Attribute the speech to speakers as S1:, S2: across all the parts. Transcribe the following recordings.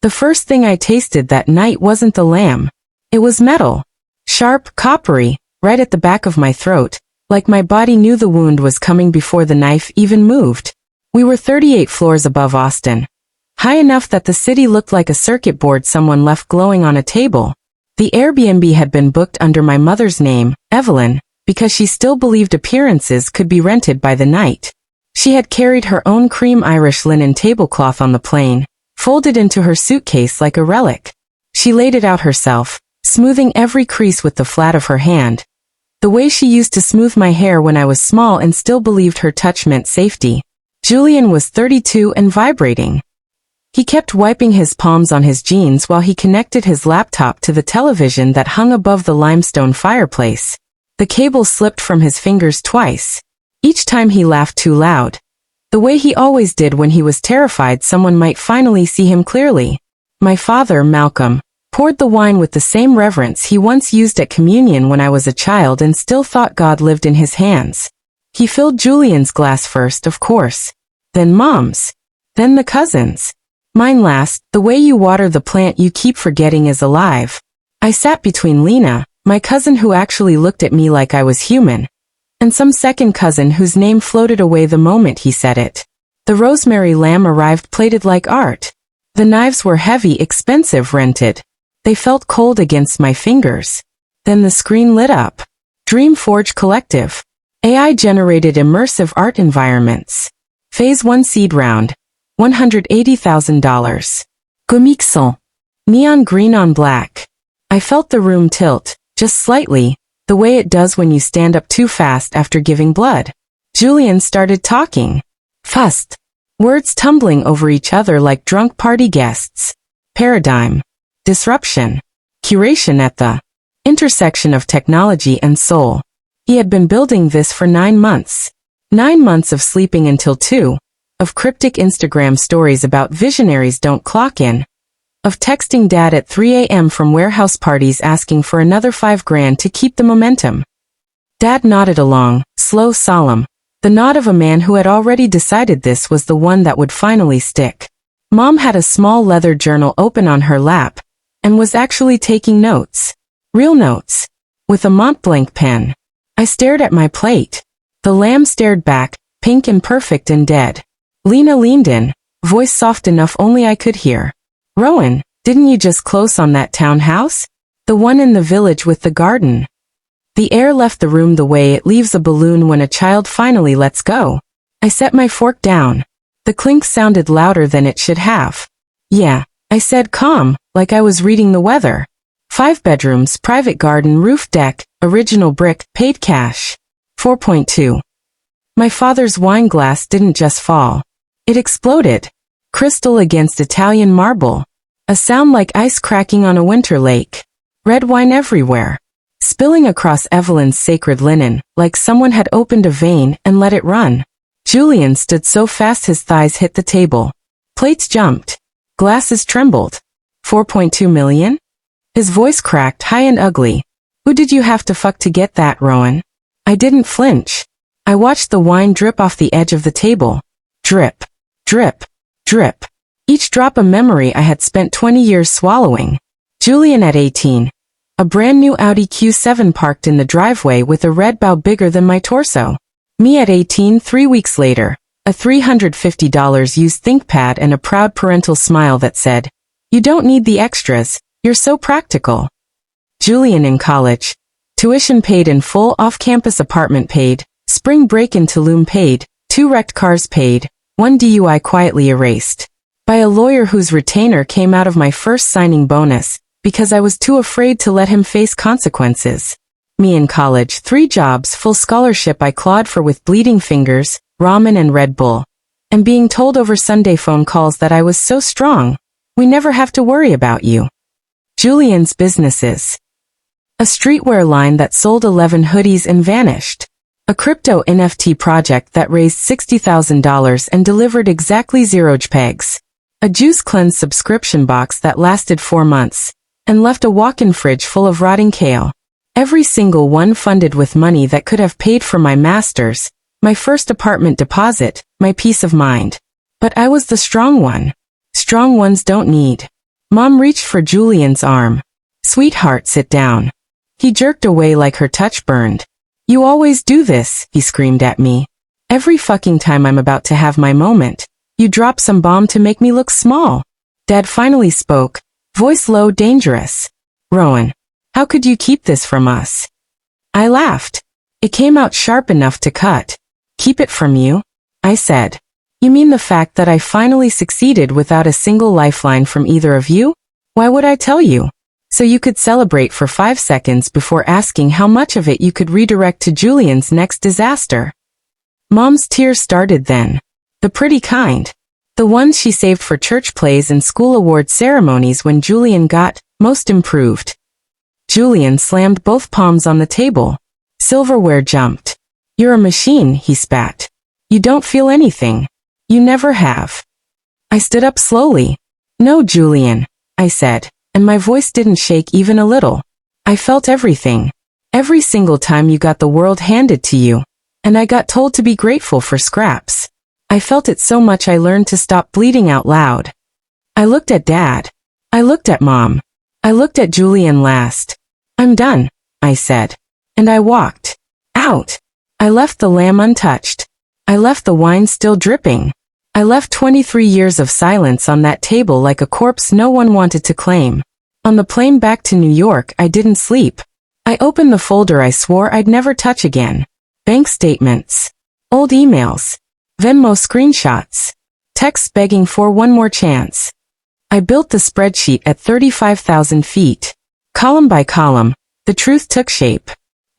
S1: The first thing I tasted that night wasn't the lamb. It was metal. Sharp, coppery, right at the back of my throat, like my body knew the wound was coming before the knife even moved. We were 38 floors above Austin. High enough that the city looked like a circuit board someone left glowing on a table. The Airbnb had been booked under my mother's name, Evelyn, because she still believed appearances could be rented by the night. She had carried her own cream Irish linen tablecloth on the plane, folded into her suitcase like a relic. She laid it out herself, smoothing every crease with the flat of her hand. The way she used to smooth my hair when I was small and still believed her touch meant safety. Julian was 32 and vibrating. He kept wiping his palms on his jeans while he connected his laptop to the television that hung above the limestone fireplace. The cable slipped from his fingers twice. Each time he laughed too loud. The way he always did when he was terrified someone might finally see him clearly. My father, Malcolm, poured the wine with the same reverence he once used at communion when I was a child and still thought God lived in his hands. He filled Julian's glass first, of course. Then Mom's. Then the cousins. Mine last. The way you water the plant you keep forgetting is alive. I sat between Lena, my cousin who actually looked at me like I was human, and some second cousin whose name floated away the moment he said it. The rosemary lamb arrived plated like art. The knives were heavy, expensive, rented. They felt cold against my fingers. Then the screen lit up. Dreamforge Collective. AI-generated immersive art environments. Phase 1 seed round. $180,000. Gomixon. Neon green on black. I felt the room tilt, just slightly, the way it does when you stand up too fast after giving blood. Julian started talking. Fast. Words tumbling over each other like drunk party guests. Paradigm. Disruption. Curation at the intersection of technology and soul. He had been building this for 9 months. 9 months of sleeping until 2. Of cryptic Instagram stories about visionaries don't clock in. Of texting dad at 3 a.m. from warehouse parties asking for another $5,000 to keep the momentum. Dad nodded along, slow, solemn. The nod of a man who had already decided this was the one that would finally stick. Mom had a small leather journal open on her lap, and was actually taking notes. Real notes. With a Montblanc pen. I stared at my plate. The lamb stared back, pink and perfect and dead. Lena leaned in, voice soft enough only I could hear. Rowan, didn't you just close on that townhouse? The one in the village with the garden. The air left the room the way it leaves a balloon when a child finally lets go. I set my fork down. The clink sounded louder than it should have. Yeah, I said calm, like I was reading the weather. 5 bedrooms, private garden, roof deck, original brick, paid cash. 4.2. My father's wine glass didn't just fall. It exploded. Crystal against Italian marble. A sound like ice cracking on a winter lake. Red wine everywhere. Spilling across Evelyn's sacred linen, like someone had opened a vein and let it run. Julian stood so fast his thighs hit the table. Plates jumped. Glasses trembled. 4.2 million? His voice cracked high and ugly. Who did you have to fuck to get that, Rowan? I didn't flinch. I watched the wine drip off the edge of the table. Drip. Drip. Drip. Each drop a memory I had spent 20 years swallowing. Julian at 18. A brand new Audi Q7 parked in the driveway with a red bow bigger than my torso. Me at 18 3 weeks later. A $350 used ThinkPad and a proud parental smile that said, "You don't need the extras, you're so practical." Julian in college. Tuition paid in full, off-campus apartment paid, spring break in Tulum paid, 2 wrecked cars paid, 1 DUI quietly erased. By a lawyer whose retainer came out of my first signing bonus, because I was too afraid to let him face consequences. Me in college, 3 jobs, full scholarship I clawed for with bleeding fingers, ramen and Red Bull. And being told over Sunday phone calls that I was so strong. We never have to worry about you. Julian's businesses. A streetwear line that sold 11 hoodies and vanished. A crypto NFT project that raised $60,000 and delivered exactly 0 JPEGs. A juice cleanse subscription box that lasted 4 months, and left a walk-in fridge full of rotting kale. Every single one funded with money that could have paid for my master's, my first apartment deposit, my peace of mind. But I was the strong one. Strong ones don't need Mom reached for Julian's arm. Sweetheart, sit down. He jerked away like her touch burned. You always do this, he screamed at me. Every fucking time I'm about to have my moment, you drop some bomb to make me look small. Dad finally spoke, voice low, dangerous. Rowan, how could you keep this from us? I laughed. It came out sharp enough to cut. Keep it from you? I said. You mean the fact that I finally succeeded without a single lifeline from either of you? Why would I tell you? So you could celebrate for 5 seconds before asking how much of it you could redirect to Julian's next disaster. Mom's tears started then. The pretty kind. The ones she saved for church plays and school award ceremonies when Julian got most improved. Julian slammed both palms on the table. Silverware jumped. You're a machine, he spat. You don't feel anything. You never have. I stood up slowly. No, Julian, I said, and my voice didn't shake even a little. I felt everything. Every single time you got the world handed to you. And I got told to be grateful for scraps. I felt it so much I learned to stop bleeding out loud. I looked at Dad. I looked at Mom. I looked at Julian last. I'm done, I said. And I walked out. I left the lamb untouched. I left the wine still dripping. I left 23 years of silence on that table like a corpse no one wanted to claim. On the plane back to New York, I didn't sleep. I opened the folder I swore I'd never touch again. Bank statements. Old emails. Venmo screenshots. Texts begging for one more chance. I built the spreadsheet at 35,000 feet. Column by column, the truth took shape.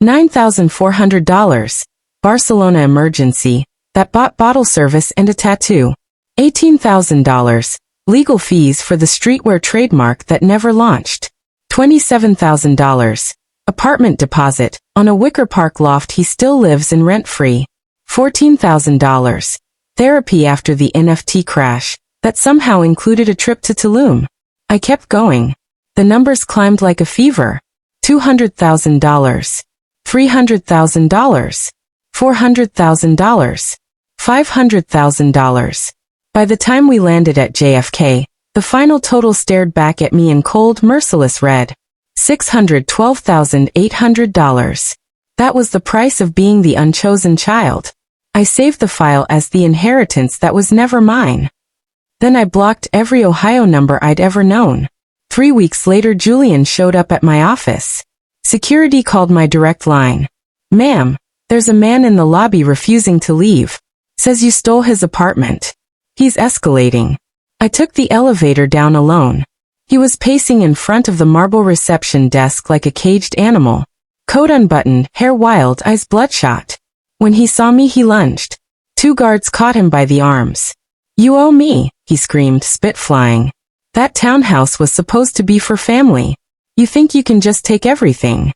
S1: $9,400. Barcelona emergency. That bought bottle service and a tattoo. $18,000. Legal fees for the streetwear trademark that never launched. $27,000. Apartment deposit, on a Wicker Park loft he still lives in rent-free. $14,000. Therapy after the NFT crash, that somehow included a trip to Tulum. I kept going. The numbers climbed like a fever. $200,000. $300,000. $400,000. $500,000. By the time we landed at JFK, the final total stared back at me in cold, merciless red. $612,800. That was the price of being the unchosen child. I saved the file as the inheritance that was never mine. Then I blocked every Ohio number I'd ever known. 3 weeks later, Julian showed up at my office. Security called my direct line. Ma'am, there's a man in the lobby refusing to leave. Says you stole his apartment. He's escalating. I took the elevator down alone. He was pacing in front of the marble reception desk like a caged animal. Coat unbuttoned, hair wild, eyes bloodshot. When he saw me, he lunged. 2 guards caught him by the arms. You owe me, he screamed, spit flying. That townhouse was supposed to be for family. You think you can just take everything?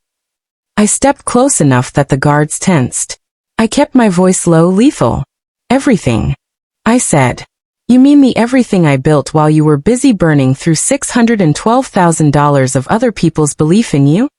S1: I stepped close enough that the guards tensed. I kept my voice low, lethal. Everything. I said. You mean the everything I built while you were busy burning through $612,000 of other people's belief in you?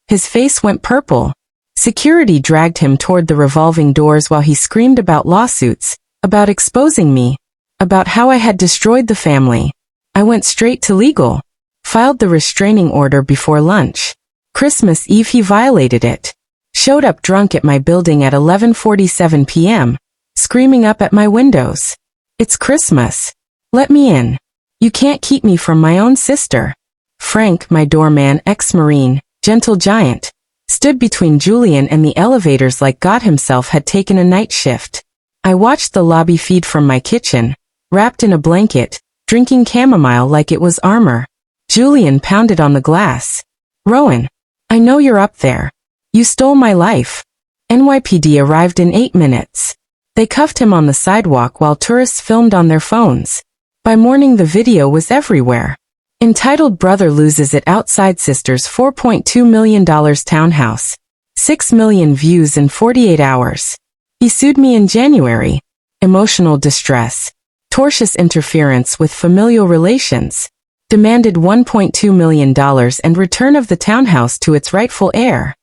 S1: His face went purple. Security dragged him toward the revolving doors while he screamed about lawsuits, about exposing me, about how I had destroyed the family. I went straight to legal. Filed the restraining order before lunch. Christmas Eve he violated it. Showed up drunk at my building at 11:47 p.m., screaming up at my windows. It's Christmas. Let me in. You can't keep me from my own sister. Frank, my doorman, ex-Marine, gentle giant, stood between Julian and the elevators like God himself had taken a night shift. I watched the lobby feed from my kitchen, wrapped in a blanket, drinking chamomile like it was armor. Julian pounded on the glass. Rowan, I know you're up there. You stole my life. NYPD arrived in 8 minutes. They cuffed him on the sidewalk while tourists filmed on their phones. By morning the video was everywhere. Entitled brother loses it outside sister's $4.2 million townhouse. 6 million views in 48 hours. He sued me in January. Emotional distress. Tortious interference with familial relations. Demanded $1.2 million and return of the townhouse to its rightful heir.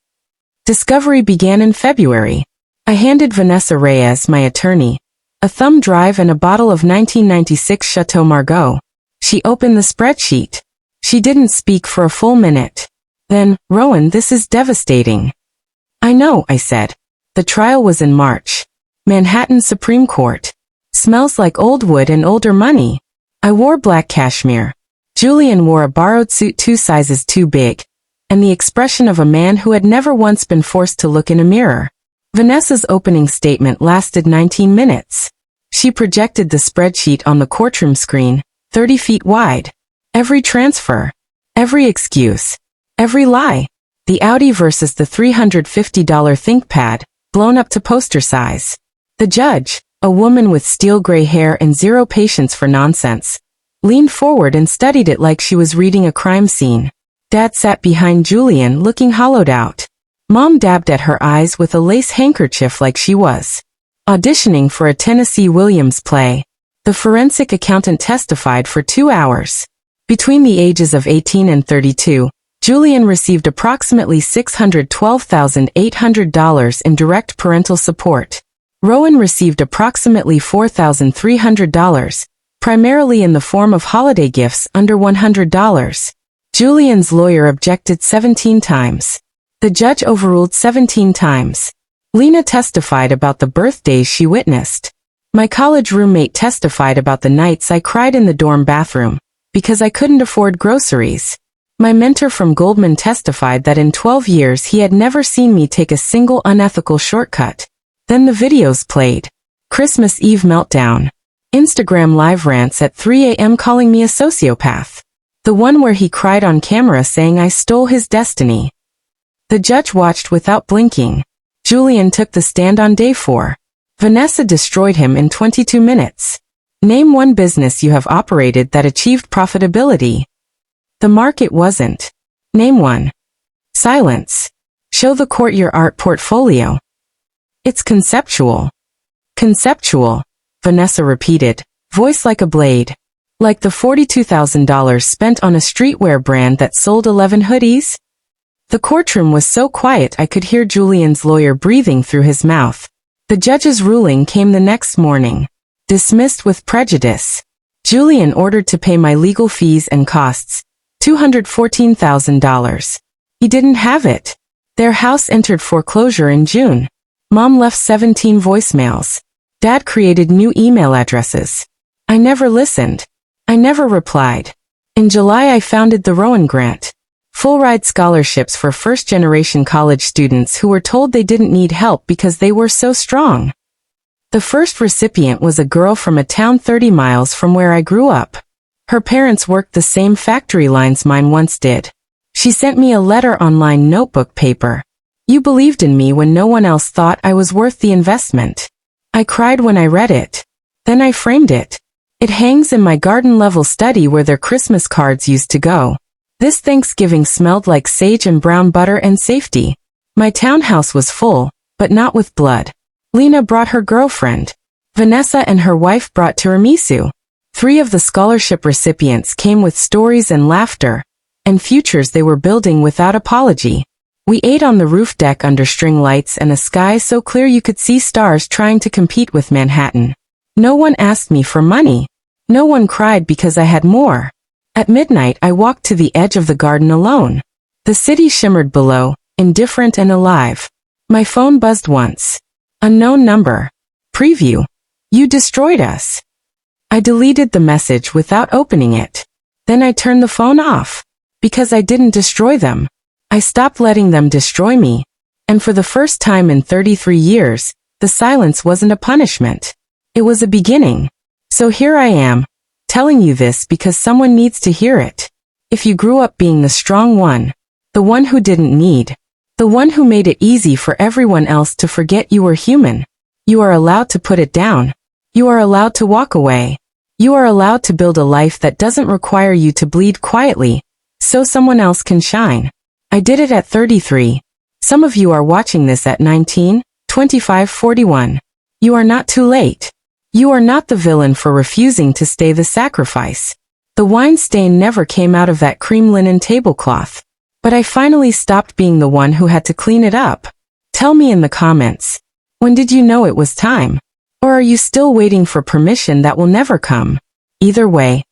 S1: Discovery began in February. I handed Vanessa Reyes, my attorney, a thumb drive and a bottle of 1996 Chateau Margaux. She opened the spreadsheet. She didn't speak for a full minute. Then, Rowan, this is devastating. I know, I said. The trial was in March. Manhattan Supreme Court. Smells like old wood and older money. I wore black cashmere. Julian wore a borrowed suit 2 sizes too big, and the expression of a man who had never once been forced to look in a mirror. Vanessa's opening statement lasted 19 minutes. She projected the spreadsheet on the courtroom screen, 30 feet wide. Every transfer. Every excuse. Every lie. The Audi versus the $350 ThinkPad, blown up to poster size. The judge, a woman with steel gray hair and zero patience for nonsense, leaned forward and studied it like she was reading a crime scene. Dad sat behind Julian looking hollowed out. Mom dabbed at her eyes with a lace handkerchief like she was auditioning for a Tennessee Williams play. The forensic accountant testified for 2 hours. Between the ages of 18 and 32, Julian received approximately $612,800 in direct parental support. Rowan received approximately $4,300, primarily in the form of holiday gifts under $100. Julian's lawyer objected 17 times. The judge overruled 17 times. Lena testified about the birthdays she witnessed. My college roommate testified about the nights I cried in the dorm bathroom because I couldn't afford groceries. My mentor from Goldman testified that in 12 years he had never seen me take a single unethical shortcut. Then the videos played. Christmas Eve meltdown. Instagram live rants at 3 a.m. calling me a sociopath. The one where he cried on camera saying I stole his destiny. The judge watched without blinking. Julian took the stand on day 4. Vanessa destroyed him in 22 minutes. Name one business you have operated that achieved profitability. The market wasn't. Name one. Silence. Show the court your art portfolio. It's conceptual. Conceptual, Vanessa repeated, voice like a blade. Like the $42,000 spent on a streetwear brand that sold 11 hoodies? The courtroom was so quiet I could hear Julian's lawyer breathing through his mouth. The judge's ruling came the next morning. Dismissed with prejudice. Julian ordered to pay my legal fees and costs, $214,000. He didn't have it. Their house entered foreclosure in June. Mom left 17 voicemails. Dad created new email addresses. I never listened. I never replied. In July I founded the Rowan Grant. Full-ride scholarships for first-generation college students who were told they didn't need help because they were so strong. The first recipient was a girl from a town 30 miles from where I grew up. Her parents worked the same factory lines mine once did. She sent me a letter on lined notebook paper. You believed in me when no one else thought I was worth the investment. I cried when I read it. Then I framed it. It hangs in my garden-level study where their Christmas cards used to go. This Thanksgiving smelled like sage and brown butter and safety. My townhouse was full, but not with blood. Lena brought her girlfriend. Vanessa and her wife brought tiramisu. 3 of the scholarship recipients came with stories and laughter, and futures they were building without apology. We ate on the roof deck under string lights and a sky so clear you could see stars trying to compete with Manhattan. No one asked me for money. No one cried because I had more. At midnight I walked to the edge of the garden alone. The city shimmered below, indifferent and alive. My phone buzzed once. Unknown number. Preview. You destroyed us. I deleted the message without opening it. Then I turned the phone off. Because I didn't destroy them. I stopped letting them destroy me. And for the first time in 33 years, the silence wasn't a punishment. It was a beginning. So here I am, telling you this because someone needs to hear it. If you grew up being the strong one, the one who didn't need, the one who made it easy for everyone else to forget you were human, you are allowed to put it down. You are allowed to walk away. You are allowed to build a life that doesn't require you to bleed quietly, so someone else can shine. I did it at 33. Some of you are watching this at 19, 25, 41. You are not too late. You are not the villain for refusing to stay the sacrifice. The wine stain never came out of that cream linen tablecloth. But I finally stopped being the one who had to clean it up. Tell me in the comments. When did you know it was time? Or are you still waiting for permission that will never come? Either way,